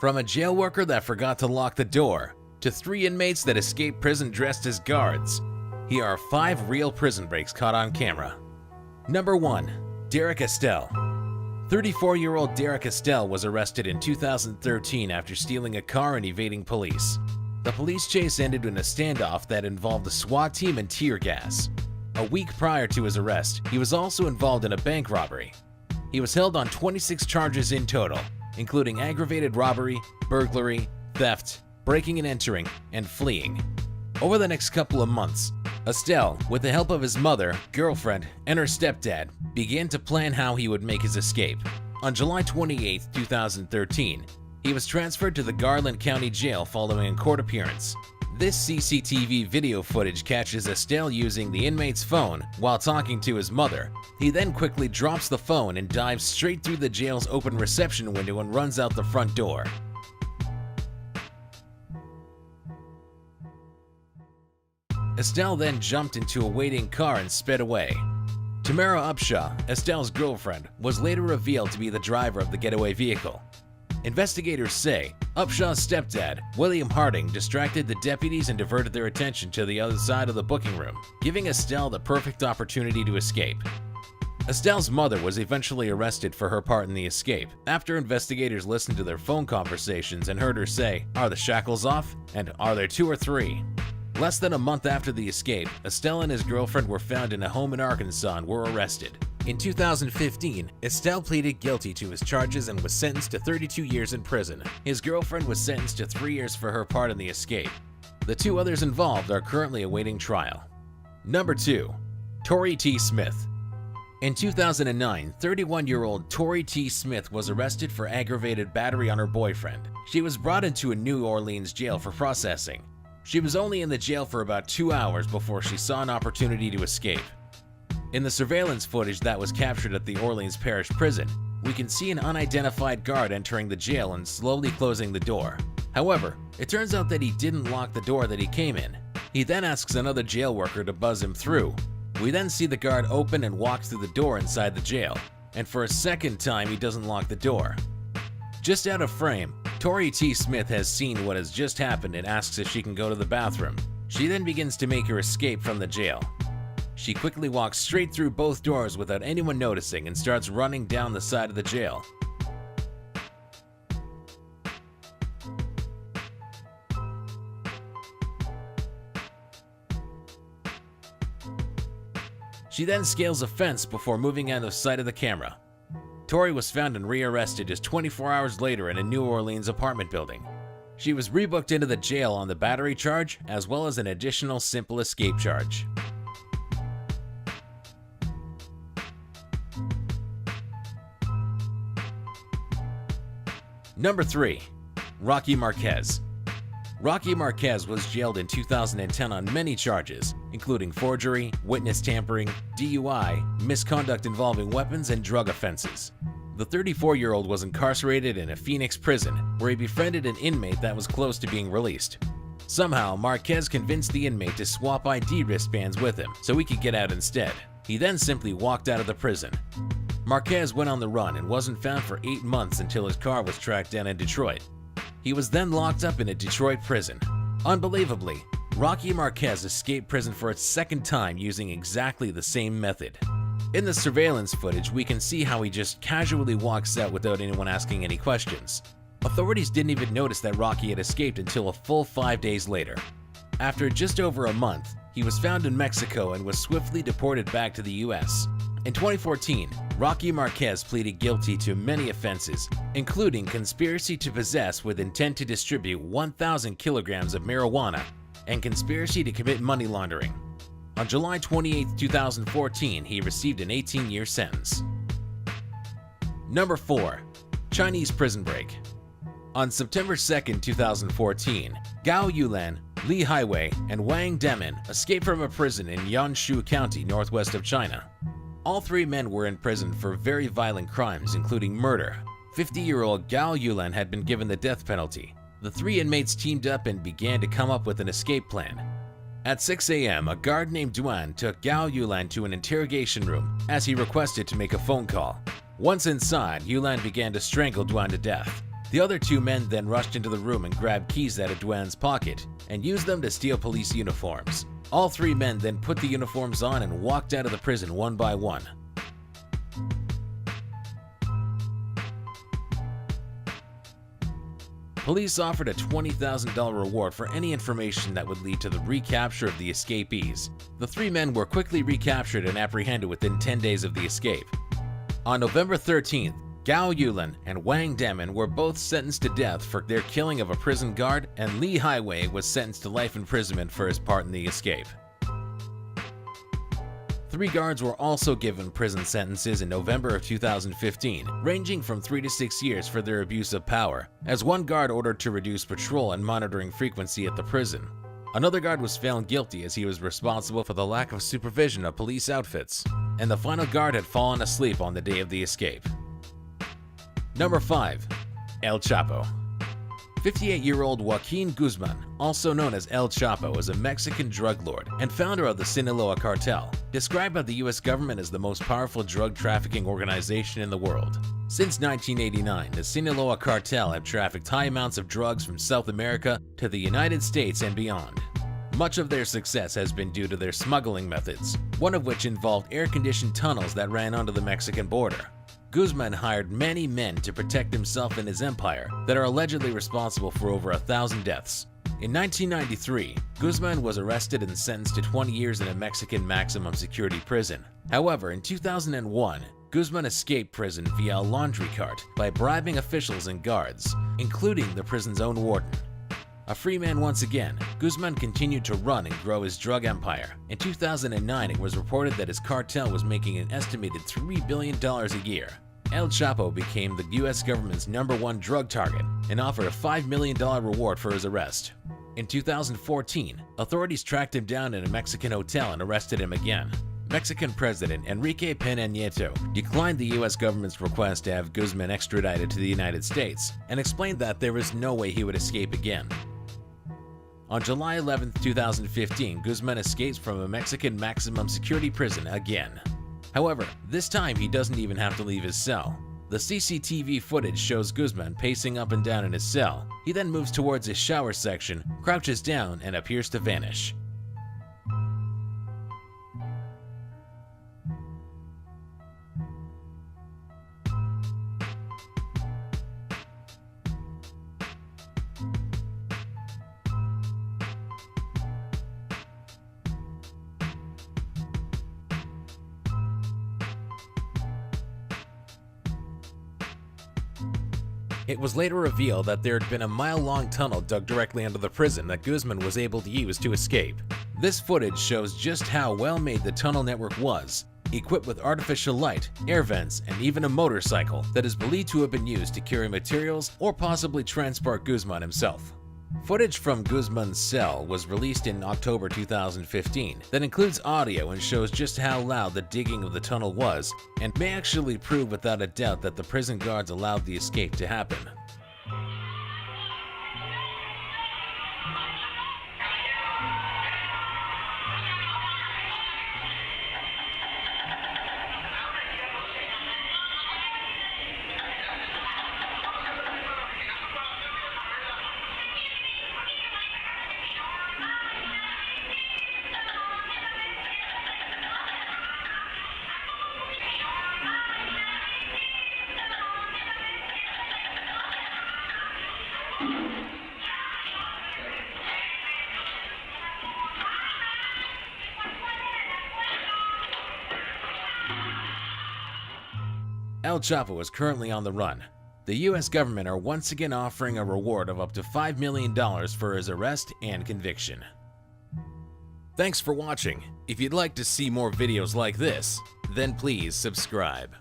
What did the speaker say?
From a jail worker that forgot to lock the door, to 3 inmates that escaped prison dressed as guards, here are 5 real prison breaks caught on camera. Number 1. Derek Estelle. 34-year-old Derek Estelle was arrested in 2013 after stealing a car and evading police. The police chase ended in a standoff that involved a SWAT team and tear gas. A week prior to his arrest, he was also involved in a bank robbery. He was held on 26 charges in total, including aggravated robbery, burglary, theft, breaking and entering, and fleeing. Over the next couple of months, Estelle, with the help of his mother, girlfriend, and her stepdad, began to plan how he would make his escape. On July 28, 2013, he was transferred to the Garland County Jail following a court appearance. This CCTV video footage catches Estelle using the inmate's phone while talking to his mother. He then quickly drops the phone and dives straight through the jail's open reception window and runs out the front door. Estelle then jumped into a waiting car and sped away. Tamara Upshaw, Estelle's girlfriend, was later revealed to be the driver of the getaway vehicle. Investigators say Upshaw's stepdad, William Harding, distracted the deputies and diverted their attention to the other side of the booking room, giving Estelle the perfect opportunity to escape. Estelle's mother was eventually arrested for her part in the escape after investigators listened to their phone conversations and heard her say, "Are the shackles off?" and "Are there 2 or 3?" Less than a month after the escape, Estelle and his girlfriend were found in a home in Arkansas and were arrested. In 2015, Estelle pleaded guilty to his charges and was sentenced to 32 years in prison. His girlfriend was sentenced to 3 years for her part in the escape. The 2 others involved are currently awaiting trial. Number 2. Tori T. Smith. In 2009, 31-year-old Tori T. Smith was arrested for aggravated battery on her boyfriend. She was brought into a New Orleans jail for processing. She was only in the jail for about 2 hours before she saw an opportunity to escape. In the surveillance footage that was captured at the Orleans Parish Prison, we can see an unidentified guard entering the jail and slowly closing the door. However, it turns out that he didn't lock the door that he came in. He then asks another jail worker to buzz him through. We then see the guard open and walk through the door inside the jail, and for a second time he doesn't lock the door. Just out of frame, Tori T. Smith has seen what has just happened and asks if she can go to the bathroom. She then begins to make her escape from the jail. She quickly walks straight through both doors without anyone noticing and starts running down the side of the jail. She then scales a fence before moving out of sight of the camera. Tori was found and rearrested just 24 hours later in a New Orleans apartment building. She was rebooked into the jail on the battery charge as well as an additional simple escape charge. Number 3. Rocky Marquez. Rocky Marquez was jailed in 2010 on many charges, including forgery, witness tampering, DUI, misconduct involving weapons, and drug offenses. The 34-year-old was incarcerated in a Phoenix prison where he befriended an inmate that was close to being released. Somehow, Marquez convinced the inmate to swap ID wristbands with him so he could get out instead. He then simply walked out of the prison. Marquez went on the run and wasn't found for 8 months until his car was tracked down in Detroit. He was then locked up in a Detroit prison. Unbelievably, Rocky Marquez escaped prison for a second time using exactly the same method. In the surveillance footage, we can see how he just casually walks out without anyone asking any questions. Authorities didn't even notice that Rocky had escaped until a full 5 days later. After just over a month, he was found in Mexico and was swiftly deported back to the US. In 2014, Rocky Marquez pleaded guilty to many offenses, including conspiracy to possess with intent to distribute 1,000 kilograms of marijuana and conspiracy to commit money laundering. On July 28, 2014, he received an 18-year sentence. Number 4. Chinese prison break. On September 2, 2014, Gao Yulan, Li Haiwei, and Wang Demin escaped from a prison in Yanshu County, northwest of China. All 3 men were in prison for very violent crimes, including murder. 50-year-old Gao Yulan had been given the death penalty. The 3 inmates teamed up and began to come up with an escape plan. At 6 a.m., a guard named Duan took Gao Yulan to an interrogation room as he requested to make a phone call. Once inside, Yulan began to strangle Duan to death. The other two men then rushed into the room and grabbed keys out of Douin's pocket and used them to steal police uniforms. All three men then put the uniforms on and walked out of the prison one by one. Police offered a $20,000 reward for any information that would lead to the recapture of the escapees. The three men were quickly recaptured and apprehended within 10 days of the escape. On November 13th, Gao Yulin and Wang Demin were both sentenced to death for their killing of a prison guard, and Li Haiwei was sentenced to life imprisonment for his part in the escape. 3 guards were also given prison sentences in November of 2015, ranging from 3 to 6 years for their abuse of power, as one guard ordered to reduce patrol and monitoring frequency at the prison. Another guard was found guilty as he was responsible for the lack of supervision of police outfits, and the final guard had fallen asleep on the day of the escape. Number 5. El Chapo. 58-year-old Joaquin Guzman, also known as El Chapo, is a Mexican drug lord and founder of the Sinaloa Cartel, described by the US government as the most powerful drug trafficking organization in the world. Since 1989, the Sinaloa Cartel have trafficked high amounts of drugs from South America to the United States and beyond. Much of their success has been due to their smuggling methods, one of which involved air-conditioned tunnels that ran onto the Mexican border. Guzman hired many men to protect himself and his empire that are allegedly responsible for over 1,000 deaths. In 1993, Guzman was arrested and sentenced to 20 years in a Mexican maximum security prison. However, in 2001, Guzman escaped prison via a laundry cart by bribing officials and guards, including the prison's own warden. A free man once again, Guzman continued to run and grow his drug empire. In 2009, it was reported that his cartel was making an estimated $3 billion a year. El Chapo became the US government's #1 drug target and offered a $5 million reward for his arrest. In 2014, authorities tracked him down in a Mexican hotel and arrested him again. Mexican President Enrique Pena Nieto declined the US government's request to have Guzman extradited to the United States and explained that there was no way he would escape again. On July 11, 2015, Guzman escapes from a Mexican maximum security prison again. However, this time he doesn't even have to leave his cell. The CCTV footage shows Guzman pacing up and down in his cell. He then moves towards his shower section, crouches down, and appears to vanish. It was later revealed that there had been a mile-long tunnel dug directly under the prison that Guzman was able to use to escape. This footage shows just how well-made the tunnel network was, equipped with artificial light, air vents, and even a motorcycle that is believed to have been used to carry materials or possibly transport Guzman himself. Footage from Guzman's cell was released in October 2015 that includes audio and shows just how loud the digging of the tunnel was, and may actually prove without a doubt that the prison guards allowed the escape to happen. El Chapo is currently on the run. The US government are once again offering a reward of up to $5 million for his arrest and conviction. Thanks for watching. If you'd like to see more videos like this, then please subscribe.